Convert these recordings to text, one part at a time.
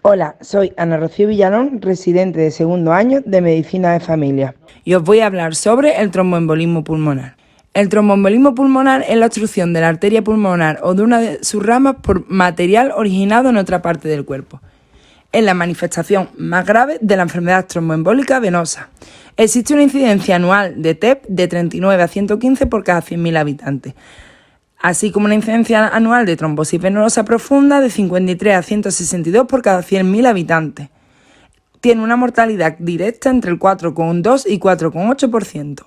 Hola, soy Ana Rocío Villalón, residente de segundo año de Medicina de Familia. Y os voy a hablar sobre el tromboembolismo pulmonar. El tromboembolismo pulmonar es la obstrucción de la arteria pulmonar o de una de sus ramas por material originado en otra parte del cuerpo. Es la manifestación más grave de la enfermedad tromboembólica venosa. Existe una incidencia anual de TEP de 39 a 115 por cada 100.000 habitantes, así como una incidencia anual de trombosis venosa profunda de 53 a 162 por cada 100.000 habitantes. Tiene una mortalidad directa entre el 4,2 y 4,8%.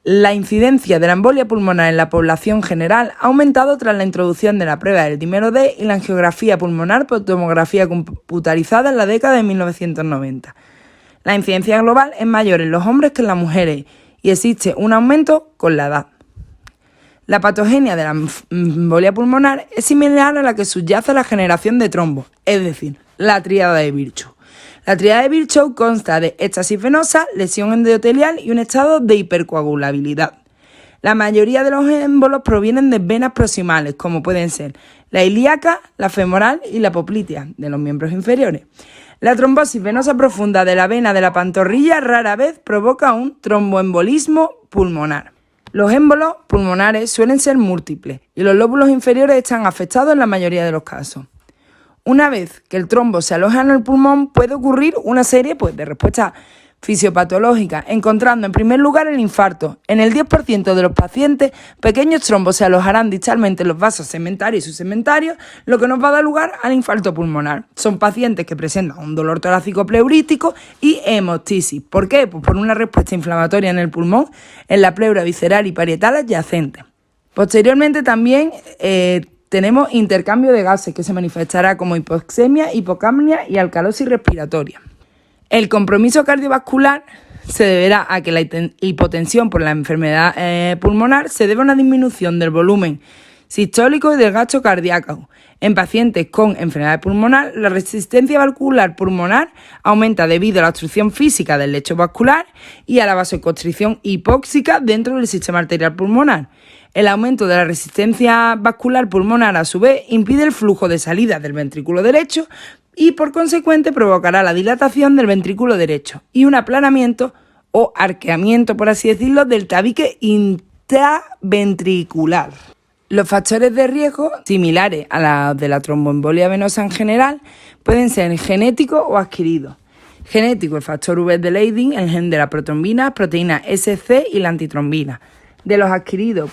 La incidencia de la embolia pulmonar en la población general ha aumentado tras la introducción de la prueba del dímero D y la angiografía pulmonar por tomografía computarizada en la década de 1990. La incidencia global es mayor en los hombres que en las mujeres y existe un aumento con la edad. La patogenia de la embolia pulmonar es similar a la que subyace a la generación de trombos, es decir, la tríada de Virchow. La tríada de Virchow consta de éxtasis venosa, lesión endotelial y un estado de hipercoagulabilidad. La mayoría de los émbolos provienen de venas proximales, como pueden ser la ilíaca, la femoral y la poplitea, de los miembros inferiores. La trombosis venosa profunda de la vena de la pantorrilla rara vez provoca un tromboembolismo pulmonar. Los émbolos pulmonares suelen ser múltiples y los lóbulos inferiores están afectados en la mayoría de los casos. Una vez que el trombo se aloja en el pulmón, puede ocurrir una serie de respuestas fisiopatológicas, encontrando en primer lugar el infarto. En el 10% de los pacientes, pequeños trombos se alojarán distalmente en los vasos segmentarios y subsegmentarios, lo que nos va a dar lugar al infarto pulmonar. Son pacientes que presentan un dolor torácico pleurítico y hemoptisis. ¿Por qué? Pues por una respuesta inflamatoria en el pulmón, en la pleura visceral y parietal adyacente. Posteriormente también tenemos intercambio de gases que se manifestará como hipoxemia, hipocapnia y alcalosis respiratoria. El compromiso cardiovascular se deberá a que la hipotensión por la enfermedad pulmonar se debe a una disminución del volumen sistólico y del gasto cardíaco. En pacientes con enfermedad pulmonar, la resistencia valvular pulmonar aumenta debido a la obstrucción física del lecho vascular y a la vasoconstricción hipóxica dentro del sistema arterial pulmonar. El aumento de la resistencia vascular pulmonar, a su vez, impide el flujo de salida del ventrículo derecho y, por consecuente, provocará la dilatación del ventrículo derecho y un aplanamiento o arqueamiento, por así decirlo, del tabique intraventricular. Los factores de riesgo, similares a los de la tromboembolia venosa en general, pueden ser genéticos o adquiridos. Genético, el factor V de Leiden, el gen de la protrombina, proteína SC y la antitrombina. De los adquiridos,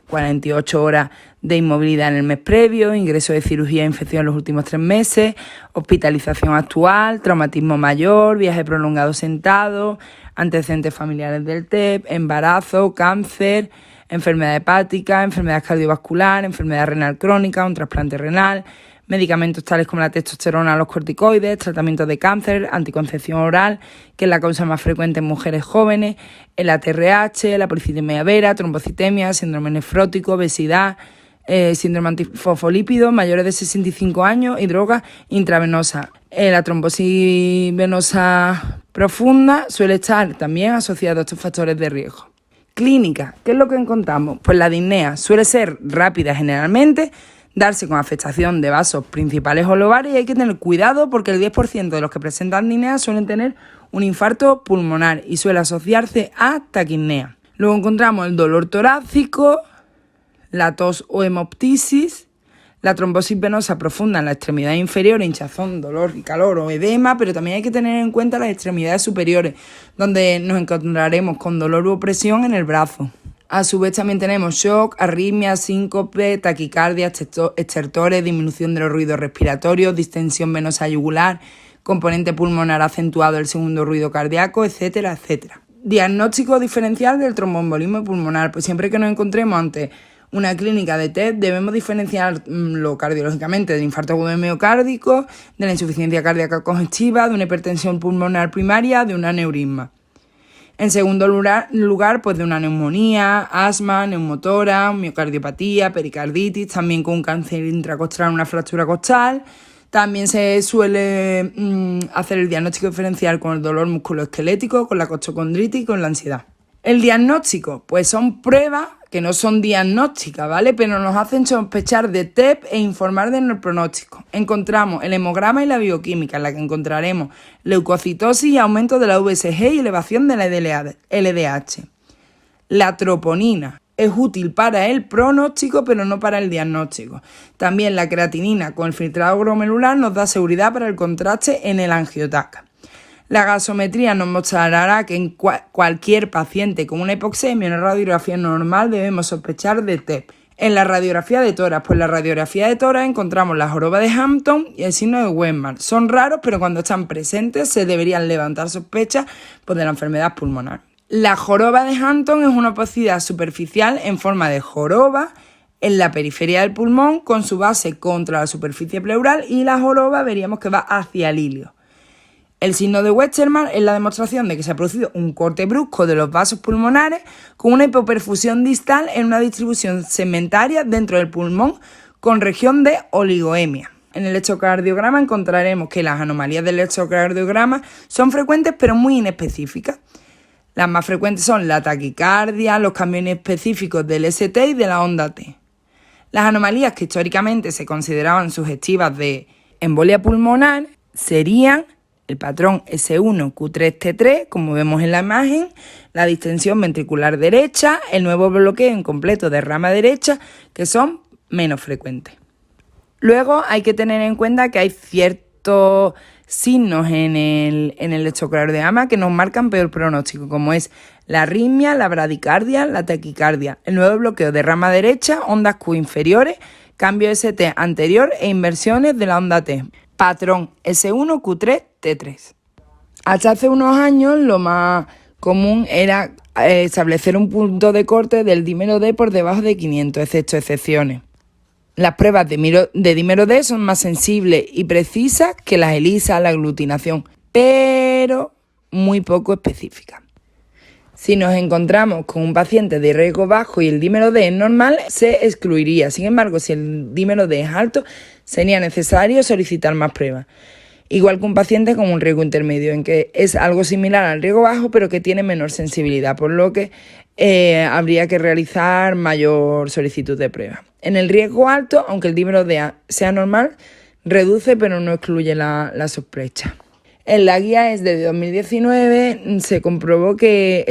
48 horas de inmovilidad en el mes previo, ingreso de cirugía e infección en los últimos 3 meses, hospitalización actual, traumatismo mayor, viaje prolongado sentado, antecedentes familiares del TEP, embarazo, cáncer, enfermedad hepática, enfermedad cardiovascular, enfermedad renal crónica, un trasplante renal, medicamentos tales como la testosterona, los corticoides, tratamientos de cáncer, anticoncepción oral, que es la causa más frecuente en mujeres jóvenes, el ATRH, la policitemia vera, trombocitemia, síndrome nefrótico, obesidad, síndrome antifosfolípido, mayores de 65 años y drogas intravenosas. La trombosis venosa profunda suele estar también asociada a estos factores de riesgo. Clínica, ¿qué es lo que encontramos? Pues la disnea suele ser rápida generalmente, darse con afectación de vasos principales o lobares y hay que tener cuidado porque el 10% de los que presentan disnea suelen tener un infarto pulmonar y suele asociarse a taquipnea. Luego encontramos el dolor torácico, la tos o hemoptisis, la trombosis venosa profunda en la extremidad inferior, hinchazón, dolor y calor o edema, pero también hay que tener en cuenta las extremidades superiores, donde nos encontraremos con dolor u opresión en el brazo. A su vez también tenemos shock, arritmia, síncope, taquicardia, estertores, disminución de los ruidos respiratorios, distensión venosa yugular, componente pulmonar acentuado del segundo ruido cardíaco, etcétera, etcétera. Diagnóstico diferencial del tromboembolismo pulmonar. Pues siempre que nos encontremos ante una clínica de TED debemos diferenciarlo cardiológicamente del infarto agudo miocárdico, de la insuficiencia cardíaca congestiva, de una hipertensión pulmonar primaria, de un aneurisma. En segundo lugar, pues de una neumonía, asma, neumotora, miocardiopatía, pericarditis, también con un cáncer intracostal, una fractura costal. También se suele hacer el diagnóstico diferencial con el dolor musculoesquelético, con la coxocondritis y con la ansiedad. El diagnóstico, pues son pruebas que no son diagnósticas, ¿vale? Pero nos hacen sospechar de TEP e informar de nuestro pronóstico. Encontramos el hemograma y la bioquímica, en la que encontraremos leucocitosis y aumento de la VSG y elevación de la LDH. La troponina es útil para el pronóstico, pero no para el diagnóstico. También la creatinina con el filtrado glomerular nos da seguridad para el contraste en el angiotaca. La gasometría nos mostrará que en cualquier paciente con una hipoxemia o una radiografía normal debemos sospechar de TEP. En la radiografía de tórax, pues en la radiografía de tórax encontramos la joroba de Hampton y el signo de Weimar. Son raros, pero cuando están presentes se deberían levantar sospechas de la enfermedad pulmonar. La joroba de Hampton es una opacidad superficial en forma de joroba en la periferia del pulmón con su base contra la superficie pleural, y la joroba veríamos que va hacia el ilio. El signo de Westermann es la demostración de que se ha producido un corte brusco de los vasos pulmonares con una hipoperfusión distal en una distribución segmentaria dentro del pulmón con región de oligoemia. En el electrocardiograma encontraremos que las anomalías del electrocardiograma son frecuentes pero muy inespecíficas. Las más frecuentes son la taquicardia, los cambios inespecíficos del ST y de la onda T. Las anomalías que históricamente se consideraban sugestivas de embolia pulmonar serían el patrón S1Q3T3, como vemos en la imagen, la distensión ventricular derecha, el nuevo bloqueo incompleto de rama derecha, que son menos frecuentes. Luego hay que tener en cuenta que hay ciertos signos en el electrocardiograma que nos marcan peor pronóstico, como es la arritmia, la bradicardia, la taquicardia, el nuevo bloqueo de rama derecha, ondas Q inferiores, cambio ST anterior e inversiones de la onda T. Patrón S1Q3T3. Hasta hace unos años lo más común era establecer un punto de corte del dímero D por debajo de 500, excepto excepciones. Las pruebas de dímero D son más sensibles y precisas que las ELISA, la aglutinación, pero muy poco específicas. Si nos encontramos con un paciente de riesgo bajo y el dímero D es normal, se excluiría. Sin embargo, si el dímero D es alto, sería necesario solicitar más pruebas. Igual que un paciente con un riesgo intermedio, en que es algo similar al riesgo bajo, pero que tiene menor sensibilidad, por lo que habría que realizar mayor solicitud de pruebas. En el riesgo alto, aunque el dímero D sea normal, reduce pero no excluye la sospecha. En la guía ES de 2019 se comprobó que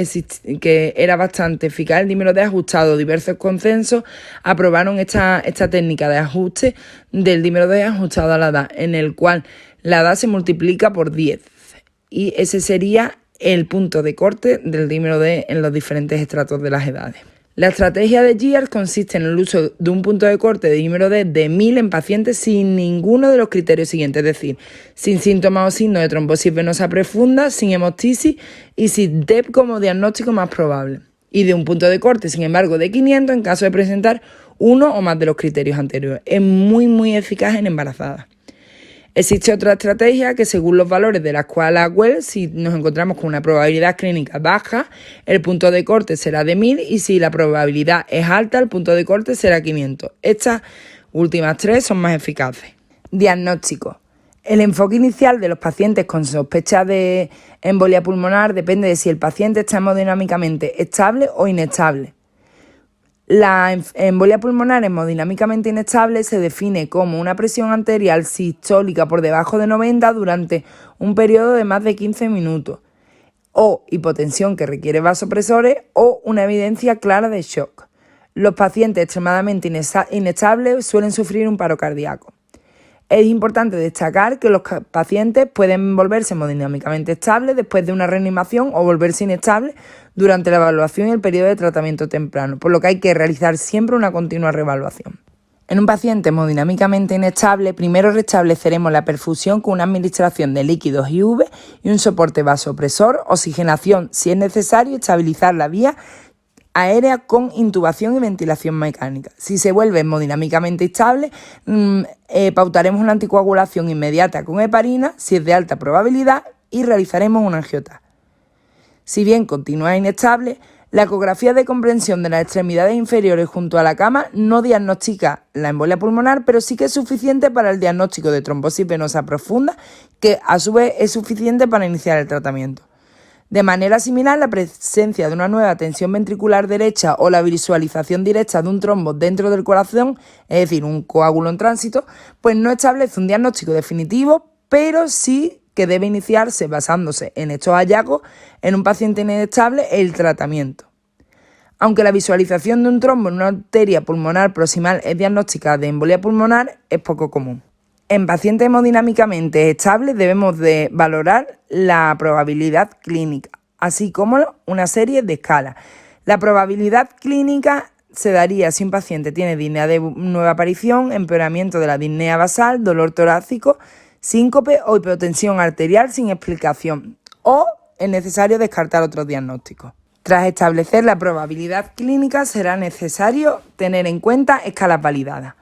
era bastante eficaz el dímero D ajustado. Diversos consensos aprobaron esta técnica de ajuste del dímero D ajustado a la edad, en el cual la edad se multiplica por 10 y ese sería el punto de corte del dímero D en los diferentes estratos de las edades. La estrategia de GEARS consiste en el uso de un punto de corte de dímero D de 1000 en pacientes sin ninguno de los criterios siguientes, es decir, sin síntomas o signos de trombosis venosa profunda, sin hemoptisis y sin TEP como diagnóstico más probable. Y de un punto de corte, sin embargo, de 500 en caso de presentar uno o más de los criterios anteriores. Es muy eficaz en embarazadas. Existe otra estrategia que, según los valores de la escala Wells, si nos encontramos con una probabilidad clínica baja, el punto de corte será de 1000 y si la probabilidad es alta, el punto de corte será 500. Estas últimas tres son más eficaces. Diagnóstico. El enfoque inicial de los pacientes con sospecha de embolia pulmonar depende de si el paciente está hemodinámicamente estable o inestable. La embolia pulmonar hemodinámicamente inestable se define como una presión arterial sistólica por debajo de 90 durante un periodo de más de 15 minutos, o hipotensión que requiere vasopresores o una evidencia clara de shock. Los pacientes extremadamente inestables suelen sufrir un paro cardíaco. Es importante destacar que los pacientes pueden volverse hemodinámicamente estables después de una reanimación o volverse inestables durante la evaluación y el periodo de tratamiento temprano, por lo que hay que realizar siempre una continua reevaluación. En un paciente hemodinámicamente inestable, primero restableceremos la perfusión con una administración de líquidos IV y un soporte vasopresor, oxigenación si es necesario, estabilizar la vía aérea con intubación y ventilación mecánica. Si se vuelve hemodinámicamente estable, pautaremos una anticoagulación inmediata con heparina, si es de alta probabilidad, y realizaremos una angiota. Si bien continúa inestable, la ecografía de comprensión de las extremidades inferiores junto a la cama no diagnostica la embolia pulmonar, pero sí que es suficiente para el diagnóstico de trombosis venosa profunda, que a su vez es suficiente para iniciar el tratamiento. De manera similar, la presencia de una nueva tensión ventricular derecha o la visualización directa de un trombo dentro del corazón, es decir, un coágulo en tránsito, pues no establece un diagnóstico definitivo, pero sí que debe iniciarse, basándose en estos hallazgos, en un paciente inestable el tratamiento. Aunque la visualización de un trombo en una arteria pulmonar proximal es diagnóstica de embolia pulmonar, es poco común. En pacientes hemodinámicamente estables debemos de valorar la probabilidad clínica, así como una serie de escalas. La probabilidad clínica se daría si un paciente tiene disnea de nueva aparición, empeoramiento de la disnea basal, dolor torácico, síncope o hipotensión arterial sin explicación, o es necesario descartar otros diagnósticos. Tras establecer la probabilidad clínica será necesario tener en cuenta escalas validadas,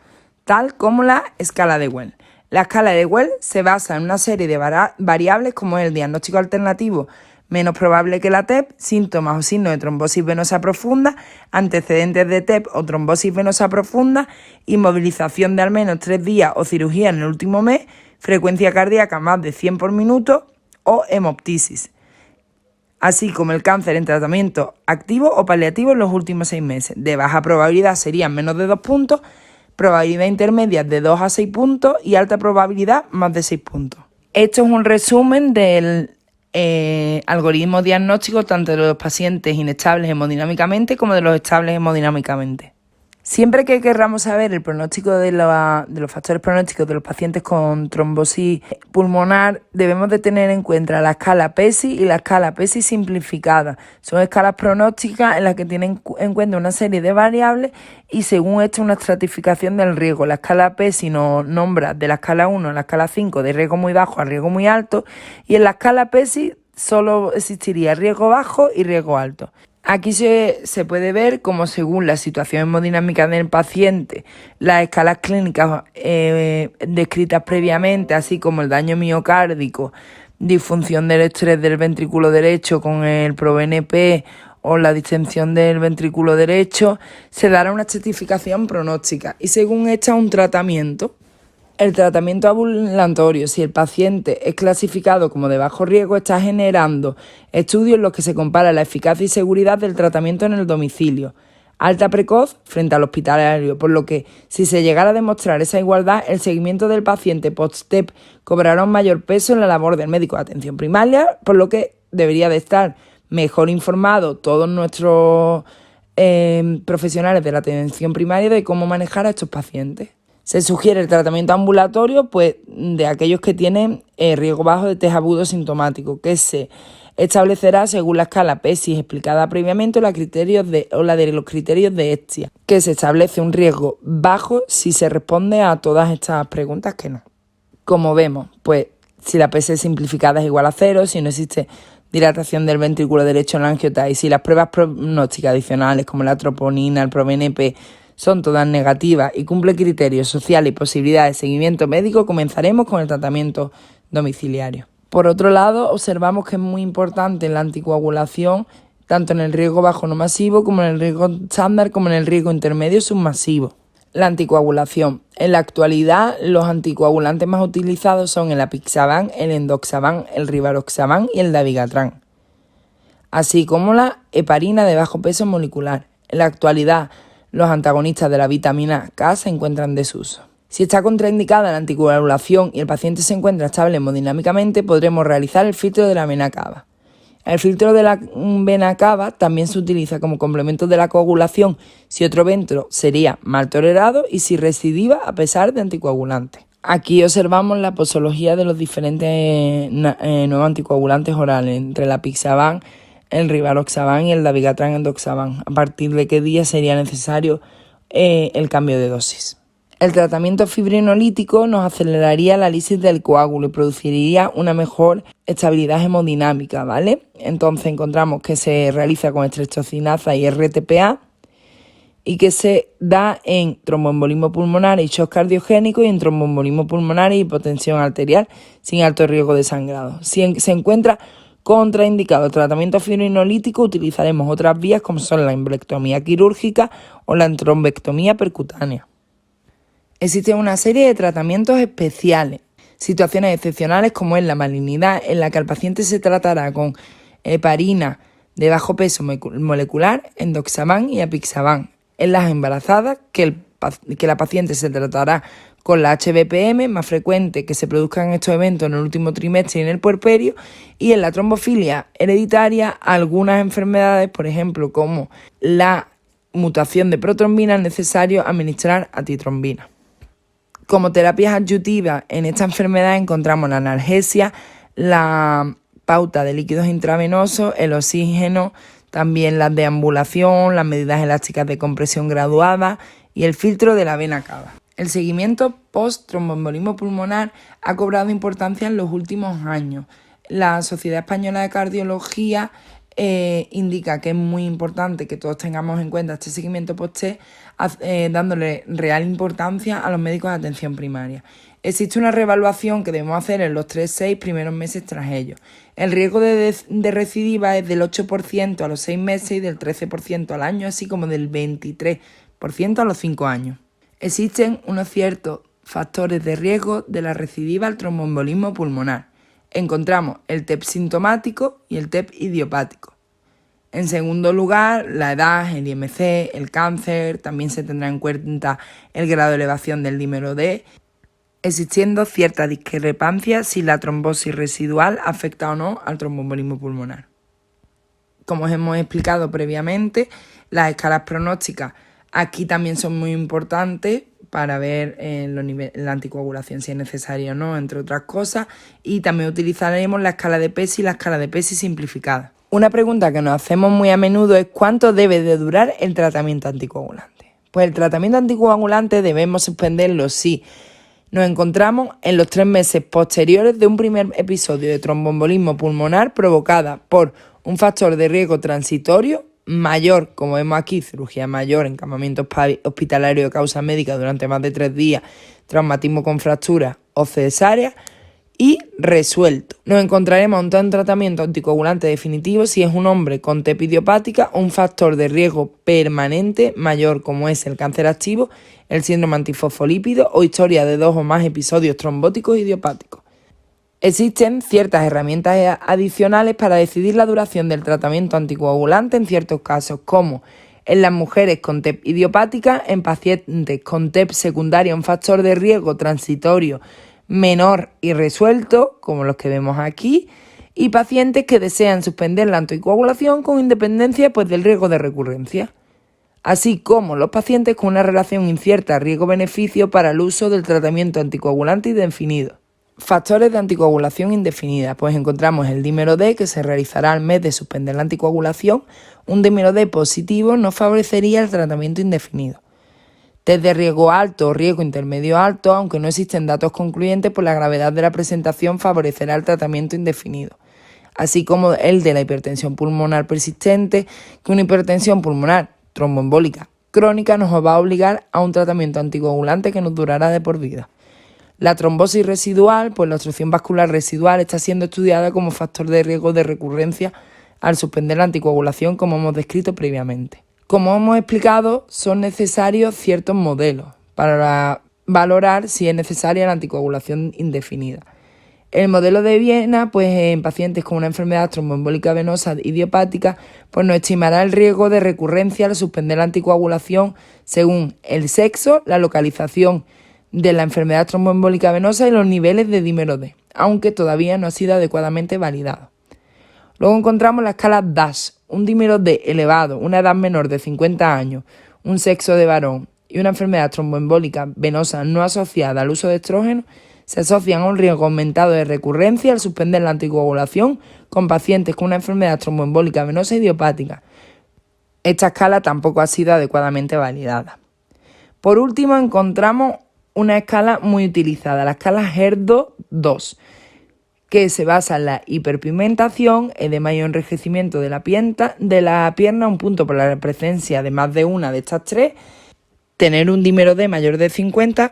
tal como la escala de Well. La escala de Well se basa en una serie de variables como el diagnóstico alternativo menos probable que la TEP, síntomas o signos de trombosis venosa profunda, antecedentes de TEP o trombosis venosa profunda, inmovilización de al menos 3 días o cirugía en el último mes, frecuencia cardíaca más de 100 por minuto o hemoptisis, así como el cáncer en tratamiento activo o paliativo en los últimos 6 meses. De baja probabilidad serían menos de 2 puntos, probabilidad intermedia de 2 a 6 puntos y alta probabilidad más de 6 puntos. Esto es un resumen del algoritmo diagnóstico tanto de los pacientes inestables hemodinámicamente como de los estables hemodinámicamente. Siempre que querramos saber el pronóstico de los factores pronósticos de los pacientes con trombosis pulmonar, debemos de tener en cuenta la escala PESI y la escala PESI simplificada. Son escalas pronósticas en las que tienen en cuenta una serie de variables y según esto una estratificación del riesgo. La escala PESI nos nombra de la escala 1 a la escala 5 de riesgo muy bajo a riesgo muy alto, y en la escala PESI solo existiría riesgo bajo y riesgo alto. Aquí se puede ver cómo según la situación hemodinámica del paciente, las escalas clínicas descritas previamente, así como el daño miocárdico, disfunción del estrés del ventrículo derecho con el ProBNP o la distensión del ventrículo derecho, se dará una estratificación pronóstica y según esta un tratamiento. El tratamiento ambulatorio, si el paciente es clasificado como de bajo riesgo, está generando estudios en los que se compara la eficacia y seguridad del tratamiento en el domicilio, alta precoz frente al hospitalario, por lo que si se llegara a demostrar esa igualdad, el seguimiento del paciente post-TEP cobrará un mayor peso en la labor del médico de atención primaria, por lo que debería de estar mejor informado todos nuestros profesionales de la atención primaria de cómo manejar a estos pacientes. Se sugiere el tratamiento ambulatorio de aquellos que tienen riesgo bajo de test agudo sintomático, que se establecerá según la escala PESI explicada previamente o la de los criterios de ESTIA, que se establece un riesgo bajo si se responde a todas estas preguntas que no. Como vemos, si la PESI simplificada es igual a 0, si no existe dilatación del ventrículo derecho en la angiota y si las pruebas pronósticas adicionales como la troponina, el ProBNP, son todas negativas y cumple criterios sociales y posibilidades de seguimiento médico, comenzaremos con el tratamiento domiciliario. Por otro lado, observamos que es muy importante la anticoagulación, tanto en el riesgo bajo no masivo, como en el riesgo estándar, como en el riesgo intermedio submasivo. La anticoagulación. En la actualidad, los anticoagulantes más utilizados son el apixaban, el endoxaban, el rivaroxaban y el dabigatran, así como la heparina de bajo peso molecular. En la actualidad, los antagonistas de la vitamina K se encuentran en desuso. Si está contraindicada la anticoagulación y el paciente se encuentra estable hemodinámicamente, podremos realizar el filtro de la vena cava. El filtro de la vena cava también se utiliza como complemento de la coagulación si otro evento sería mal tolerado y si recidiva a pesar de anticoagulantes. Aquí observamos la posología de los diferentes nuevos anticoagulantes orales entre el apixaban, el rivaroxaban y el dabigatran endoxaban, a partir de qué día sería necesario el cambio de dosis. El tratamiento fibrinolítico nos aceleraría la lisis del coágulo y produciría una mejor estabilidad hemodinámica, ¿vale? Entonces encontramos que se realiza con estreptocinasa y RTPA y que se da en tromboembolismo pulmonar y shock cardiogénico y en tromboembolismo pulmonar y hipotensión arterial sin alto riesgo de sangrado. Si se encuentra contraindicado el tratamiento fibrinolítico, utilizaremos otras vías como son la embolectomía quirúrgica o la trombectomía percutánea. Existe una serie de tratamientos especiales, situaciones excepcionales como es la malignidad, en la que al paciente se tratará con heparina de bajo peso molecular, endoxaban y apixaban. En las embarazadas, que la paciente se tratará con la HBPM, más frecuente que se produzcan estos eventos en el último trimestre y en el puerperio, y en la trombofilia hereditaria, algunas enfermedades, por ejemplo, como la mutación de protrombina, es necesario administrar atitrombina. Como terapias adyutivas en esta enfermedad encontramos la analgesia, la pauta de líquidos intravenosos, el oxígeno, también la deambulación, las medidas elásticas de compresión graduada y el filtro de la vena cava. El seguimiento post-tromboembolismo pulmonar ha cobrado importancia en los últimos años. La Sociedad Española de Cardiología indica que es muy importante que todos tengamos en cuenta este seguimiento post-TEE, dándole real importancia a los médicos de atención primaria. Existe una reevaluación que debemos hacer en los 3-6 primeros meses tras ello. El riesgo de recidiva es del 8% a los 6 meses y del 13% al año, así como del 23% a los 5 años. Existen unos ciertos factores de riesgo de la recidiva al tromboembolismo pulmonar. Encontramos el TEP sintomático y el TEP idiopático. En segundo lugar, la edad, el IMC, el cáncer, también se tendrá en cuenta el grado de elevación del dímero D, existiendo cierta discrepancia si la trombosis residual afecta o no al tromboembolismo pulmonar. Como os hemos explicado previamente, las escalas pronósticas aquí también son muy importantes para ver la anticoagulación, si es necesaria o no, entre otras cosas, y también utilizaremos la escala de PESI y la escala de PESI simplificada. Una pregunta que nos hacemos muy a menudo es ¿cuánto debe de durar el tratamiento anticoagulante? Pues el tratamiento anticoagulante debemos suspenderlo si nos encontramos en los 3 meses posteriores de un primer episodio de tromboembolismo pulmonar provocada por un factor de riesgo transitorio mayor, como vemos aquí, cirugía mayor, encamamiento hospitalario de causa médica durante más de 3 días, traumatismo con fractura o cesárea, y resuelto. Nos encontraremos ante un tratamiento anticoagulante definitivo si es un hombre con TEP idiopática o un factor de riesgo permanente mayor, como es el cáncer activo, el síndrome antifosfolípido o historia de 2 o más episodios trombóticos idiopáticos. Existen ciertas herramientas adicionales para decidir la duración del tratamiento anticoagulante en ciertos casos, como en las mujeres con TEP idiopática, en pacientes con TEP secundaria, un factor de riesgo transitorio menor y resuelto, como los que vemos aquí, y pacientes que desean suspender la anticoagulación con independencia del riesgo de recurrencia, así como los pacientes con una relación incierta riesgo-beneficio para el uso del tratamiento anticoagulante indefinido. Factores de anticoagulación indefinida, pues encontramos el dímero D, que se realizará al mes de suspender la anticoagulación. Un dímero D positivo no favorecería el tratamiento indefinido. Test de riesgo alto o riesgo intermedio alto, aunque no existen datos concluyentes, por la gravedad de la presentación favorecerá el tratamiento indefinido, así como el de la hipertensión pulmonar persistente, que una hipertensión pulmonar tromboembólica crónica nos va a obligar a un tratamiento anticoagulante que nos durará de por vida. La trombosis residual, pues la obstrucción vascular residual está siendo estudiada como factor de riesgo de recurrencia al suspender la anticoagulación, como hemos descrito previamente. Como hemos explicado, son necesarios ciertos modelos para valorar si es necesaria la anticoagulación indefinida. El modelo de Viena, pues en pacientes con una enfermedad tromboembólica venosa idiopática, pues nos estimará el riesgo de recurrencia al suspender la anticoagulación según el sexo, la localización de la enfermedad tromboembólica venosa y los niveles de dímero D, aunque todavía no ha sido adecuadamente validado. Luego encontramos la escala DASH, un dímero D elevado, una edad menor de 50 años, un sexo de varón y una enfermedad tromboembólica venosa no asociada al uso de estrógeno, se asocian a un riesgo aumentado de recurrencia al suspender la anticoagulación con pacientes con una enfermedad tromboembólica venosa idiopática. Esta escala tampoco ha sido adecuadamente validada. Por último, encontramos una escala muy utilizada, la escala GERDO-2, que se basa en la hiperpigmentación, edema y enrojecimiento de la pierna, un punto por la presencia de más de una de estas 3, tener un dímero D mayor de 50,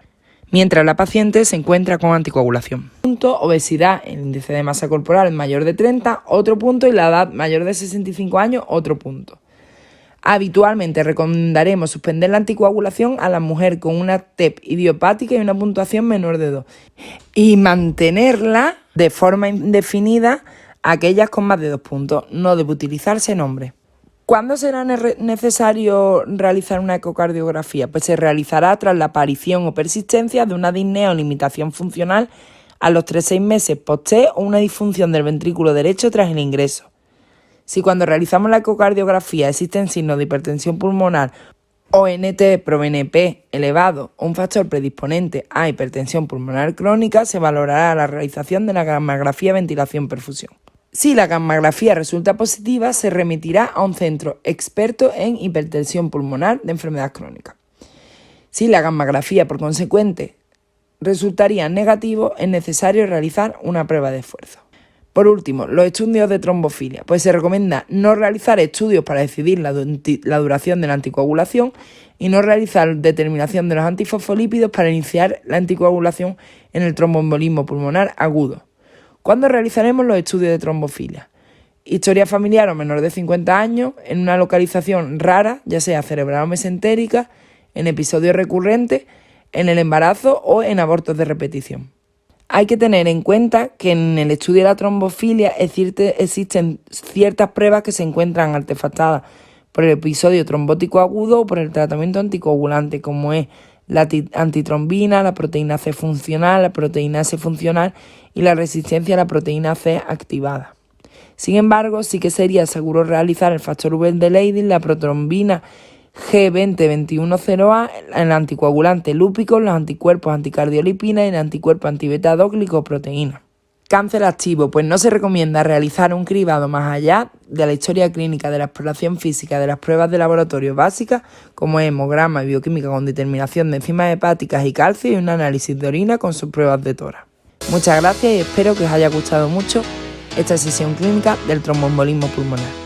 mientras la paciente se encuentra con anticoagulación. Punto, obesidad, el índice de masa corporal mayor de 30, otro punto, y la edad mayor de 65 años, otro punto. Habitualmente recomendaremos suspender la anticoagulación a la mujer con una TEP idiopática y una puntuación menor de 2 y mantenerla de forma indefinida aquellas con más de 2 puntos. No debe utilizarse nombre. ¿Cuándo será necesario realizar una ecocardiografía? Pues se realizará tras la aparición o persistencia de una disnea o limitación funcional a los 3-6 meses post-TEA o una disfunción del ventrículo derecho tras el ingreso. Si cuando realizamos la ecocardiografía existen signos de hipertensión pulmonar o NT-proBNP elevado o un factor predisponente a hipertensión pulmonar crónica, se valorará la realización de la gammagrafía ventilación-perfusión. Si la gammagrafía resulta positiva, se remitirá a un centro experto en hipertensión pulmonar de enfermedad crónica. Si la gammagrafía, por consecuente, resultaría negativo, es necesario realizar una prueba de esfuerzo. Por último, los estudios de trombofilia. Pues se recomienda no realizar estudios para decidir la duración de la anticoagulación y no realizar determinación de los antifosfolípidos para iniciar la anticoagulación en el tromboembolismo pulmonar agudo. ¿Cuándo realizaremos los estudios de trombofilia? Historia familiar o menor de 50 años, en una localización rara, ya sea cerebral o mesentérica, en episodios recurrentes, en el embarazo o en abortos de repetición. Hay que tener en cuenta que en el estudio de la trombofilia existen ciertas pruebas que se encuentran artefactadas por el episodio trombótico agudo o por el tratamiento anticoagulante, como es la antitrombina, la proteína C funcional, la proteína S funcional y la resistencia a la proteína C activada. Sin embargo, sí que sería seguro realizar el factor V de Leiden, la protrombina G20-21-0A, el anticoagulante lúpico, los anticuerpos anticardiolipina y el anticuerpo antibeta-2-glicoproteína. Cáncer activo, pues no se recomienda realizar un cribado más allá de la historia clínica de la exploración física de las pruebas de laboratorio básicas, como hemograma y bioquímica con determinación de enzimas hepáticas y calcio y un análisis de orina con sus pruebas de tórax. Muchas gracias y espero que os haya gustado mucho esta sesión clínica del tromboembolismo pulmonar.